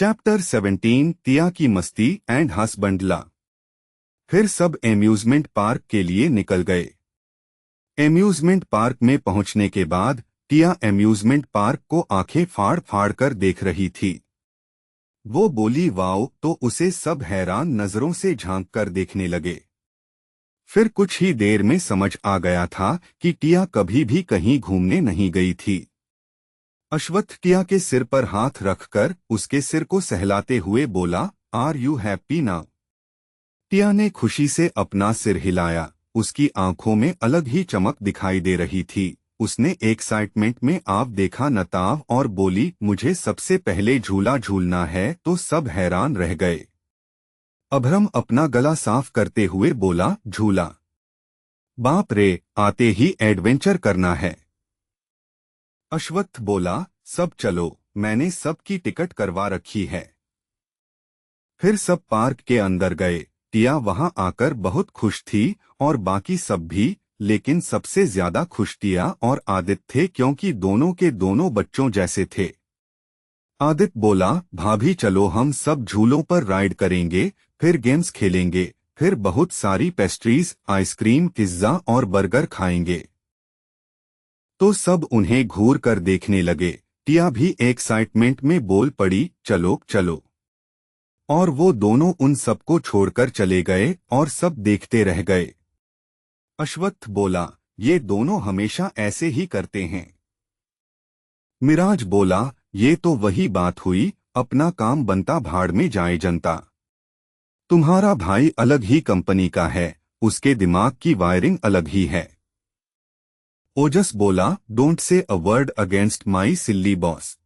Chapter 17 टिया की मस्ती and हसबंडला। फिर सब एम्यूजमेंट पार्क के लिए निकल गए। एम्यूजमेंट पार्क में पहुंचने के बाद टिया एम्यूजमेंट पार्क को आंखें फाड़ फाड़ कर देख रही थी। वो बोली वाओ, तो उसे सब हैरान नजरों से झांक कर देखने लगे। फिर कुछ ही देर में समझ आ गया था कि टिया कभी भी कहीं घूमने नहीं गई थी। अश्वत्थ टिया के सिर पर हाथ रखकर उसके सिर को सहलाते हुए बोला, आर यू हैप्पी नाउ? टिया ने खुशी से अपना सिर हिलाया। उसकी आंखों में अलग ही चमक दिखाई दे रही थी। उसने एक्साइटमेंट में आव देखा नताव और बोली, मुझे सबसे पहले झूला झूलना है। तो सब हैरान रह गए। अभरम अपना गला साफ करते हुए बोला, झूला? बाप रे, आते ही एडवेंचर करना है। अश्वत्थ बोला, सब चलो, मैंने सबकी टिकट करवा रखी है। फिर सब पार्क के अंदर गए। टिया वहां आकर बहुत खुश थी और बाकी सब भी, लेकिन सबसे ज्यादा खुश टिया और आदित्य थे क्योंकि दोनों के दोनों बच्चों जैसे थे। आदित्य बोला, भाभी चलो हम सब झूलों पर राइड करेंगे, फिर गेम्स खेलेंगे, फिर बहुत सारी पेस्ट्रीज, आइसक्रीम, पिज्जा और बर्गर खाएंगे। तो सब उन्हें घूर कर देखने लगे। टिया भी एक्साइटमेंट में बोल पड़ी, चलो चलो। और वो दोनों उन सबको छोड़कर चले गए और सब देखते रह गए। अश्वत्थ बोला, ये दोनों हमेशा ऐसे ही करते हैं। मिराज बोला, ये तो वही बात हुई, अपना काम बनता भाड़ में जाए जनता। तुम्हारा भाई अलग ही कंपनी का है, उसके दिमाग की वायरिंग अलग ही है। ओजस बोला, don't say a word against my silly boss.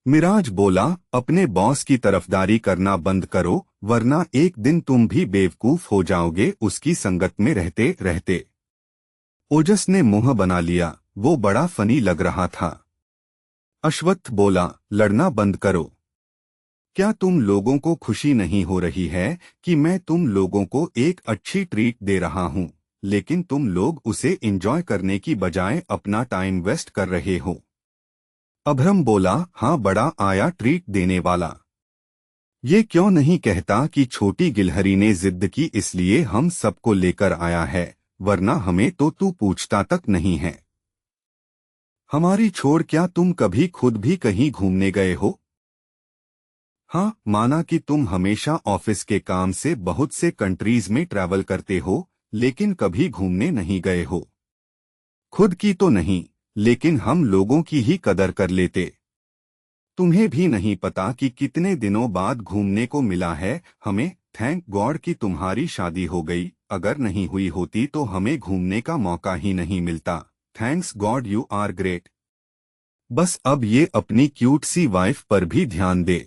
Miraj बोला, अपने बॉस की तरफदारी करना बंद करो, वरना एक दिन तुम भी बेवकूफ हो जाओगे उसकी संगत में रहते रहते। ओजस ने मुंह बना लिया, वो बड़ा फनी लग रहा था। अश्वत्थ बोला, लड़ना बंद करो। क्या तुम लोगों को खुशी नहीं हो रही है कि मैं तुम लोगों को एक अच्छी ट्रीट दे रहा हूं, लेकिन तुम लोग उसे एंजॉय करने की बजाय अपना टाइम वेस्ट कर रहे हो? अभरम बोला, हाँ बड़ा आया ट्रीट देने वाला। ये क्यों नहीं कहता कि छोटी गिलहरी ने जिद की इसलिए हम सबको लेकर आया है, वरना हमें तो तू पूछता तक नहीं है। हमारी छोड़ क्या तुम कभी खुद भी कहीं घूमने गए हो? हाँ, माना कि तुम हमेशा ऑफिस के काम से बहुत से कंट्रीज में ट्रैवल करते हो, लेकिन कभी घूमने नहीं गए हो। खुद की तो नहीं, लेकिन हम लोगों की ही कदर कर लेते। तुम्हें भी नहीं पता कि कितने दिनों बाद घूमने को मिला है हमें। थैंक गॉड कि तुम्हारी शादी हो गई, अगर नहीं हुई होती तो हमें घूमने का मौका ही नहीं मिलता। Thanks god you are great. बस अब ये अपनी क्यूट सी वाइफ पर भी ध्यान दे।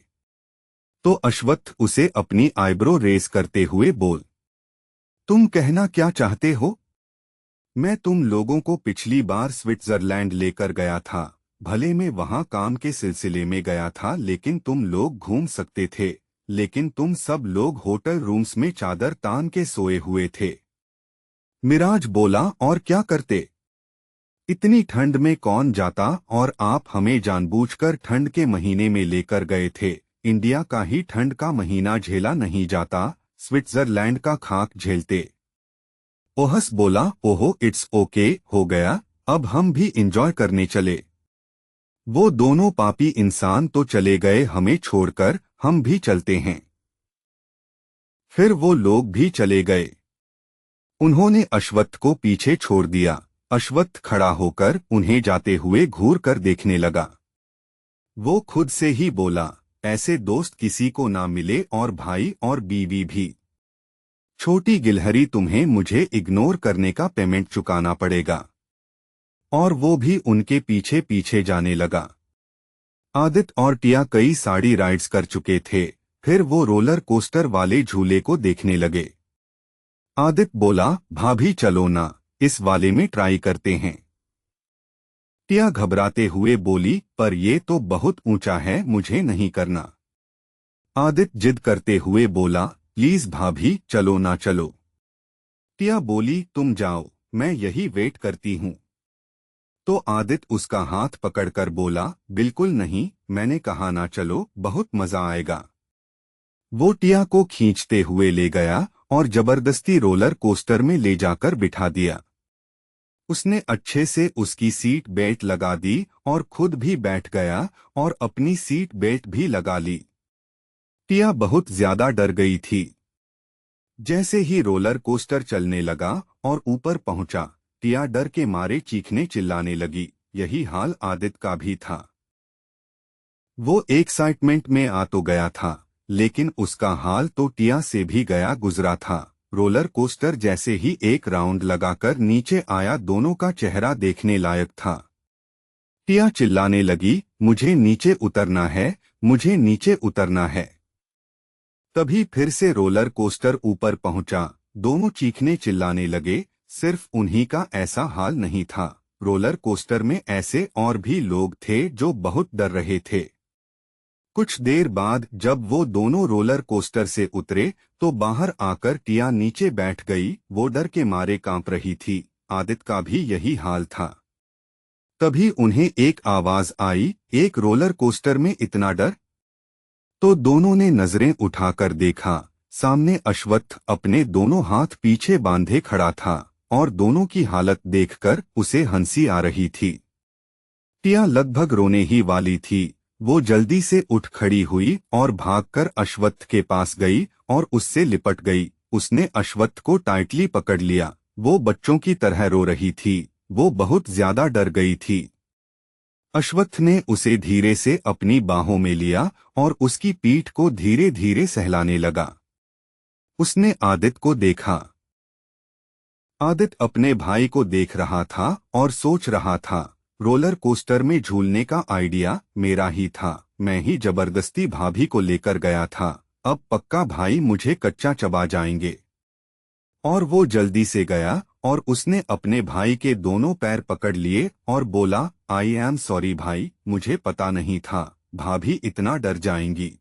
तो अश्वत्थ उसे अपनी आईब्रो रेस करते हुए बोल, तुम कहना क्या चाहते हो? मैं तुम लोगों को पिछली बार स्विट्जरलैंड लेकर गया था। भले मैं वहां काम के सिलसिले में गया था, लेकिन तुम लोग घूम सकते थे। लेकिन तुम सब लोग होटल रूम्स में चादर तान के सोए हुए थे। मिराज बोला, और क्या करते? इतनी ठंड में कौन जाता, और आप हमें जानबूझकर ठंड के महीने में लेकर गए थे। इंडिया का ही ठंड का महीना झेला नहीं जाता, स्विट्जरलैंड का खाक झेलते। ओहस बोला, ओहो इट्स ओके, हो गया, अब हम भी एंजॉय करने चले। वो दोनों पापी इंसान तो चले गए हमें छोड़कर, हम भी चलते हैं। फिर वो लोग भी चले गए। उन्होंने अश्वत्थ को पीछे छोड़ दिया। अश्वत्थ खड़ा होकर उन्हें जाते हुए घूर कर देखने लगा। वो खुद से ही बोला, ऐसे दोस्त किसी को ना मिले, और भाई और बीवी भी। छोटी गिलहरी, तुम्हें मुझे इग्नोर करने का पेमेंट चुकाना पड़ेगा। और वो भी उनके पीछे पीछे जाने लगा। आदित्य और टिया कई सारी राइड्स कर चुके थे। फिर वो रोलर कोस्टर वाले झूले को देखने लगे। आदित्य बोला, भाभी चलो ना, इस वाले में ट्राई करते हैं। टिया घबराते हुए बोली, पर ये तो बहुत ऊंचा है, मुझे नहीं करना। आदित्य जिद करते हुए बोला, प्लीज भाभी चलो ना चलो। टिया बोली, तुम जाओ, मैं यही वेट करती हूँ। तो आदित्य उसका हाथ पकड़कर बोला, बिल्कुल नहीं, मैंने कहा ना चलो, बहुत मजा आएगा। वो टिया को खींचते हुए ले गया और जबरदस्ती रोलर कोस्टर में ले जाकर बिठा दिया। उसने अच्छे से उसकी सीट बेल्ट लगा दी और खुद भी बैठ गया और अपनी सीट बेल्ट भी लगा ली। टिया बहुत ज्यादा डर गई थी। जैसे ही रोलर कोस्टर चलने लगा और ऊपर पहुंचा, टिया डर के मारे चीखने चिल्लाने लगी। यही हाल आदित्य का भी था। वो एक्साइटमेंट में आ तो गया था, लेकिन उसका हाल तो टिया से भी गया गुजरा था। रोलर कोस्टर जैसे ही एक राउंड लगाकर नीचे आया, दोनों का चेहरा देखने लायक था। टिया चिल्लाने लगी, मुझे नीचे उतरना है, मुझे नीचे उतरना है। तभी फिर से रोलर कोस्टर ऊपर पहुंचा। दोनों चीखने चिल्लाने लगे। सिर्फ उन्हीं का ऐसा हाल नहीं था, रोलर कोस्टर में ऐसे और भी लोग थे जो बहुत डर रहे थे। कुछ देर बाद जब वो दोनों रोलर कोस्टर से उतरे तो बाहर आकर टिया नीचे बैठ गई। वो डर के मारे कांप रही थी। आदित्य का भी यही हाल था। तभी उन्हें एक आवाज आई, एक रोलर कोस्टर में इतना डर। तो दोनों ने नजरें उठाकर देखा। सामने अश्वत्थ अपने दोनों हाथ पीछे बांधे खड़ा था और दोनों की हालत देखकर उसे हंसी आ रही थी। टिया लगभग रोने ही वाली थी। वो जल्दी से उठ खड़ी हुई और भागकर अश्वत्थ के पास गई और उससे लिपट गई। उसने अश्वत्थ को टाइटली पकड़ लिया। वो बच्चों की तरह रो रही थी। वो बहुत ज्यादा डर गई थी। अश्वत्थ ने उसे धीरे से अपनी बाहों में लिया और उसकी पीठ को धीरे धीरे सहलाने लगा। उसने आदित्य को देखा। आदित्य अपने भाई को देख रहा था और सोच रहा था, रोलर कोस्टर में झूलने का आइडिया मेरा ही था। मैं ही जबरदस्ती भाभी को लेकर गया था। अब पक्का भाई मुझे कच्चा चबा जाएंगे। और वो जल्दी से गया और उसने अपने भाई के दोनों पैर पकड़ लिए और बोला, आई एम सॉरी भाई, मुझे पता नहीं था भाभी इतना डर जाएंगी।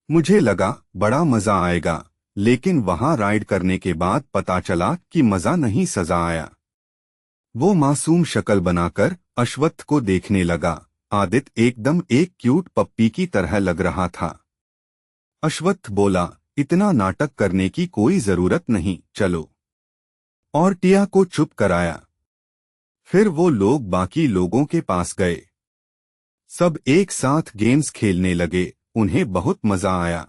मुझे लगा बड़ा मजा आएगा, लेकिन वहां राइड करने के बाद पता चला कि मजा नहीं सजा आया। वो मासूम शक्ल बनाकर अश्वत्थ को देखने लगा। आदित्य एकदम एक क्यूट पप्पी की तरह लग रहा था। अश्वत्थ बोला, इतना नाटक करने की कोई जरूरत नहीं, चलो। और टिया को चुप कराया। फिर वो लोग बाकी लोगों के पास गए। सब एक साथ गेम्स खेलने लगे। उन्हें बहुत मजा आया।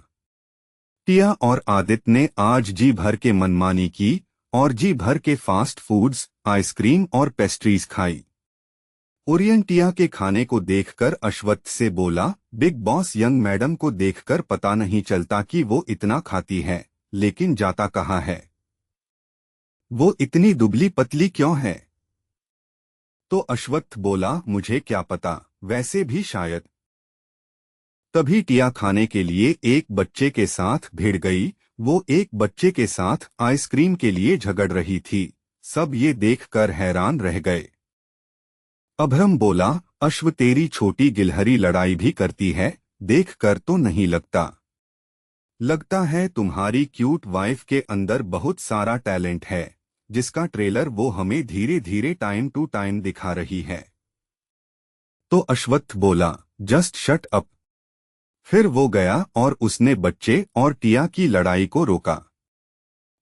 टिया और आदित्य ने आज जी भर के मनमानी की और जी भर के फास्ट फूड्स, आइसक्रीम और पेस्ट्रीज खाई। ओरियन टिया के खाने को देखकर अश्वत्थ से बोला, बिग बॉस यंग मैडम को देखकर पता नहीं चलता कि वो इतना खाती है, लेकिन जाता कहाँ है? वो इतनी दुबली पतली क्यों है? तो अश्वत्थ बोला, मुझे क्या पता, वैसे भी शायद। तभी टिया खाने के लिए एक बच्चे के साथ भिड़ गई। वो एक बच्चे के साथ आइसक्रीम के लिए झगड़ रही थी। सब ये देखकर हैरान रह गए। अभ्रम बोला, अश्व तेरी छोटी गिलहरी लड़ाई भी करती है, देखकर तो नहीं लगता। लगता है तुम्हारी क्यूट वाइफ के अंदर बहुत सारा टैलेंट है, जिसका ट्रेलर वो हमें धीरे धीरे टाइम टू टाइम दिखा रही है। तो अश्वत्थ बोला, जस्ट शट अप। फिर वो गया और उसने बच्चे और टिया की लड़ाई को रोका।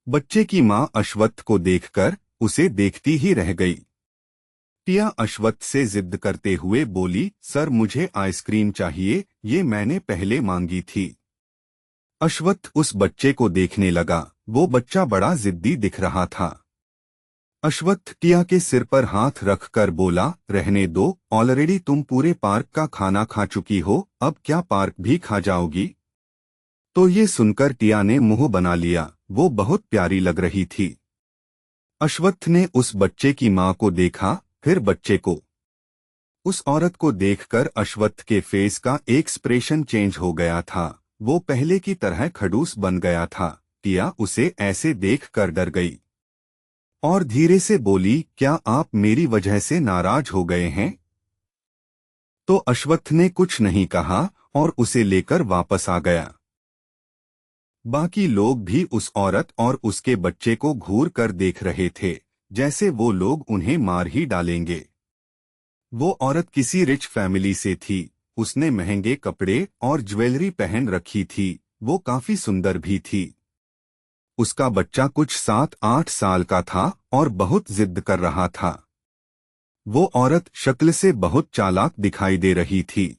बच्चे की मां अश्वत्थ को देखकर उसे देखती ही रह गई। टिया अश्वत्थ से जिद करते हुए बोली, सर मुझे आइसक्रीम चाहिए, ये मैंने पहले मांगी थी। अश्वत्थ उस बच्चे को देखने लगा। वो बच्चा बड़ा जिद्दी दिख रहा था। अश्वत्थ टिया के सिर पर हाथ रखकर बोला, रहने दो, ऑलरेडी तुम पूरे पार्क का खाना खा चुकी हो, अब क्या पार्क भी खा जाओगी? तो ये सुनकर टिया ने मुंह बना लिया। वो बहुत प्यारी लग रही थी। अश्वत्थ ने उस बच्चे की मां को देखा, फिर बच्चे को। उस औरत को देखकर अश्वत्थ के फेस का एक्सप्रेशन चेंज हो गया था। वो पहले की तरह खड़ूस बन गया था। टिया उसे ऐसे देखकर डर गई और धीरे से बोली, क्या आप मेरी वजह से नाराज हो गए हैं? तो अश्वत्थ ने कुछ नहीं कहा और उसे लेकर वापस आ गया। बाकी लोग भी उस औरत और उसके बच्चे को घूर कर देख रहे थे, जैसे वो लोग उन्हें मार ही डालेंगे। वो औरत किसी रिच फैमिली से थी। उसने महंगे कपड़े और ज्वेलरी पहन रखी थी। वो काफी सुंदर भी थी। उसका बच्चा कुछ 7-8 साल का था और बहुत जिद कर रहा था। वो औरत शक्ल से बहुत चालाक दिखाई दे रही थी।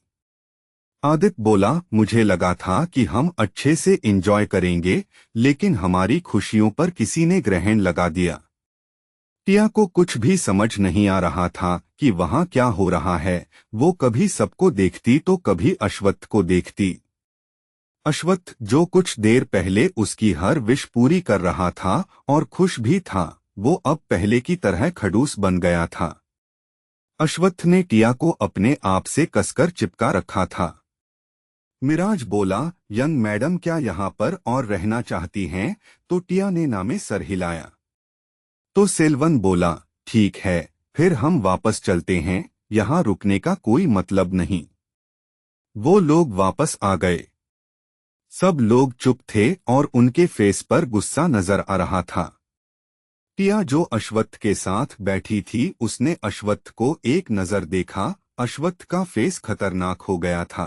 आदित्य बोला, मुझे लगा था कि हम अच्छे से एंजॉय करेंगे, लेकिन हमारी खुशियों पर किसी ने ग्रहण लगा दिया। टिया को कुछ भी समझ नहीं आ रहा था कि वहां क्या हो रहा है। वो कभी सबको देखती तो कभी अश्वत्थ को देखती। अश्वत्थ, जो कुछ देर पहले उसकी हर विश पूरी कर रहा था और खुश भी था, वो अब पहले की तरह खड़ूस बन गया था। अश्वत्थ ने टिया को अपने आप से कसकर चिपका रखा था। मिराज बोला, यंग मैडम क्या यहाँ पर और रहना चाहती हैं? तो टिया ने नामे सर हिलाया। तो सेल्वन बोला, ठीक है, फिर हम वापस चलते हैं, यहाँ रुकने का कोई मतलब नहीं। वो लोग वापस आ गए। सब लोग चुप थे और उनके फेस पर गुस्सा नजर आ रहा था। टिया, जो अश्वत्थ के साथ बैठी थी, उसने अश्वत्थ को एक नजर देखा। अश्वत्थ का फेस खतरनाक हो गया था।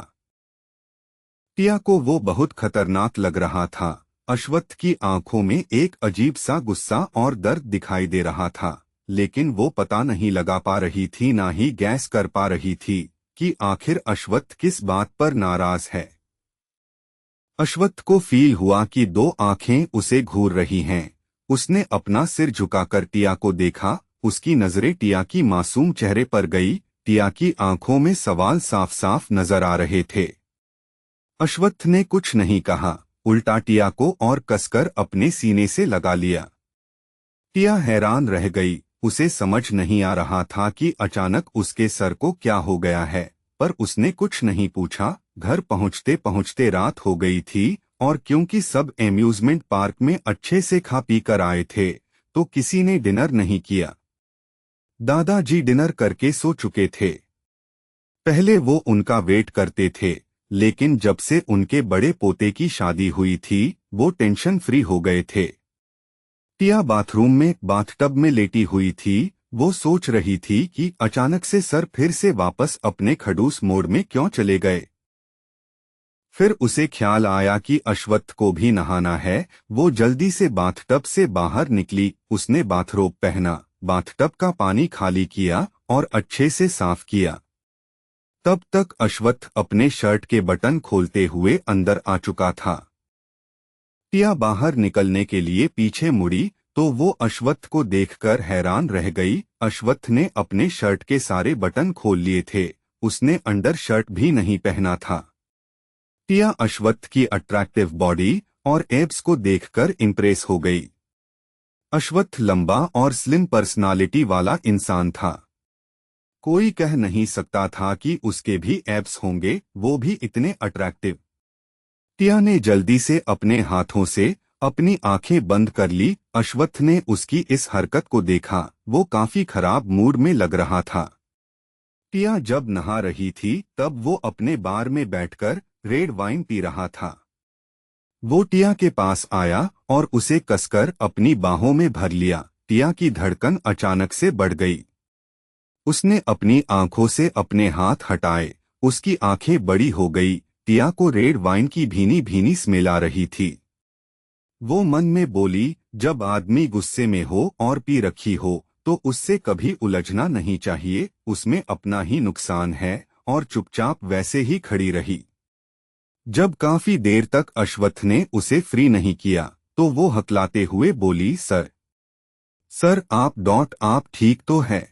टिया को वो बहुत खतरनाक लग रहा था। अश्वत्थ की आंखों में एक अजीब सा गुस्सा और दर्द दिखाई दे रहा था, लेकिन वो पता नहीं लगा पा रही थी, ना ही गैस कर पा रही थी कि आखिर अश्वत्थ किस बात पर नाराज है। अश्वत्थ को फील हुआ कि दो आंखें उसे घूर रही हैं। उसने अपना सिर झुकाकर टिया को देखा। उसकी नजरें टिया की मासूम चेहरे पर गई। टिया की आंखों में सवाल साफ साफ नजर आ रहे थे। अश्वत्थ ने कुछ नहीं कहा, उल्टा टिया को और कसकर अपने सीने से लगा लिया। टिया हैरान रह गई। उसे समझ नहीं आ रहा था कि अचानक उसके सर को क्या हो गया है, पर उसने कुछ नहीं पूछा। घर पहुंचते पहुंचते रात हो गई थी, और क्योंकि सब एम्यूजमेंट पार्क में अच्छे से खा पी कर आए थे, तो किसी ने डिनर नहीं किया। दादाजी डिनर करके सो चुके थे। पहले वो उनका वेट करते थे, लेकिन जब से उनके बड़े पोते की शादी हुई थी, वो टेंशन फ्री हो गए थे। टिया बाथरूम में बाथटब में लेटी हुई थी। वो सोच रही थी कि अचानक से सर फिर से वापस अपने खड़ूस मोड में क्यों चले गए। फिर उसे ख्याल आया कि अश्वत्थ को भी नहाना है। वो जल्दी से बाथटब से बाहर निकली। उसने बाथरोब पहना, बाथटब का पानी खाली किया और अच्छे से साफ किया। तब तक अश्वत्थ अपने शर्ट के बटन खोलते हुए अंदर आ चुका था। टिया बाहर निकलने के लिए पीछे मुड़ी तो वो अश्वत्थ को देखकर हैरान रह गई। अश्वत्थ ने अपने शर्ट के सारे बटन खोल लिए थे। उसने अंडर शर्ट भी नहीं पहना था। टिया अश्वत्थ की अट्रैक्टिव बॉडी और एब्स को देखकर इम्प्रेस हो गई। अश्वत्थ लंबा और स्लिम पर्सनालिटी वाला इंसान था। कोई कह नहीं सकता था कि उसके भी एब्स होंगे, वो भी इतने अट्रैक्टिव। टिया ने जल्दी से अपने हाथों से अपनी आंखें बंद कर ली। अश्वत्थ ने उसकी इस हरकत को देखा। वो काफी खराब मूड में लग रहा था। टिया जब नहा रही थी तब वो अपने बार में बैठकर रेड वाइन पी रहा था। वो टिया के पास आया और उसे कसकर अपनी बाहों में भर लिया। टिया की धड़कन अचानक से बढ़ गई। उसने अपनी आंखों से अपने हाथ हटाए। उसकी आंखें बड़ी हो गई। टिया को रेड वाइन की भीनी भीनी स्मेल आ रही थी। वो मन में बोली, जब आदमी गुस्से में हो और पी रखी हो तो उससे कभी उलझना नहीं चाहिए, उसमें अपना ही नुकसान है, और चुपचाप वैसे ही खड़ी रही। जब काफी देर तक अश्वत्थ ने उसे फ्री नहीं किया तो वो हकलाते हुए बोली, सर सर आप ठीक तो है?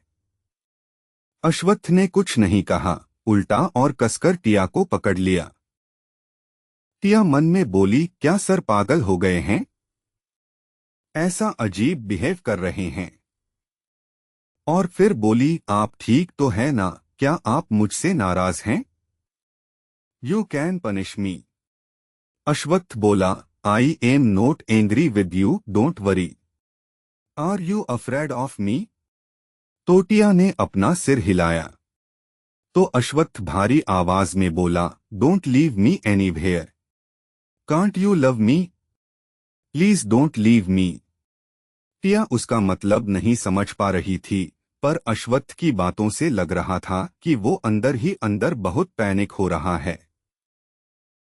अश्वत्थ ने कुछ नहीं कहा, उल्टा और कसकर टिया को पकड़ लिया। टिया मन में बोली, क्या सर पागल हो गए हैं? ऐसा अजीब बिहेव कर रहे हैं। और फिर बोली, आप ठीक तो है ना? क्या आप मुझसे नाराज हैं? You can punish me. Ashwath बोला, I am not angry with you, don't worry. Are you afraid of me? तो टिया ने अपना सिर हिलाया। तो अश्वत्थ भारी आवाज में बोला, don't leave me anywhere. Can't you love me? Please don't leave me. Tia उसका मतलब नहीं समझ पा रही थी, पर अश्वत्थ की बातों से लग रहा था कि वो अंदर ही अंदर बहुत पैनिक हो रहा है।